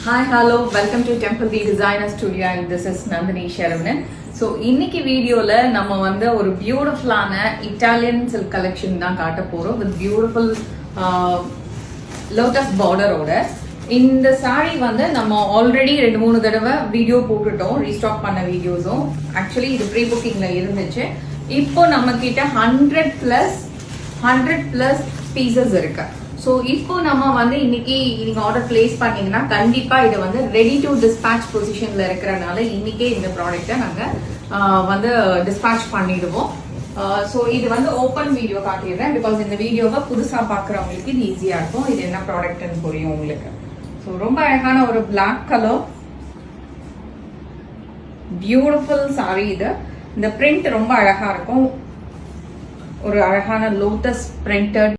Hi, hello, welcome to Temple V Designer Studio and this is Nandini Sharavanan. So, இன்னைக்கு வீடியோல நம்ம வந்து ஒரு பியூட்டிஃபுல்லான இட்டாலியன் சில்க் கலெக்ஷன் தான் காட்ட போறோம் with beautiful lotus border ஓட. இந்த saree வந்து நம்ம ஆல்ரெடி 2-3 தடவை வீடியோ போட்டுட்டோம், ரீஸ்டாக் பண்ண வீடியோஸும். ஆக்சுவலி இது ப்ரீ புக்கிங்ல இருந்துச்சு. இப்போ நம்ம கிட்ட 100 plus pieces இருக்கு. ஸோ இப்போ நம்ம வந்து இன்னைக்கு நீங்க ஆர்டர் பிளேஸ் பண்ணீங்கன்னா கண்டிப்பா இது வந்து ரெடி டு டிஸ்பேட்ச் பொசிஷன்ல இருக்கிறனால இன்னைக்கே இந்த ப்ராடக்ட்டை நாங்க வந்து டிஸ்பேட்ச் பண்ணிடுவோம். ஸோ இது வந்து ஓப்பன் வீடியோ காட்டிடுறேன் பிகாஸ் இந்த வீடியோவை புதுசா பாக்குறவங்களுக்கு இது ஈஸியா இருக்கும். இது என்ன ப்ராடக்ட்னு புரியும் உங்களுக்கு. ஸோ ரொம்ப அழகான ஒரு பிளாக் கலர் பியூட்டிஃபுல் சாரி இது. இந்த பிரிண்ட் ரொம்ப அழகா இருக்கும். ஒரு அழகான லோட்டஸ் பிரிண்டட்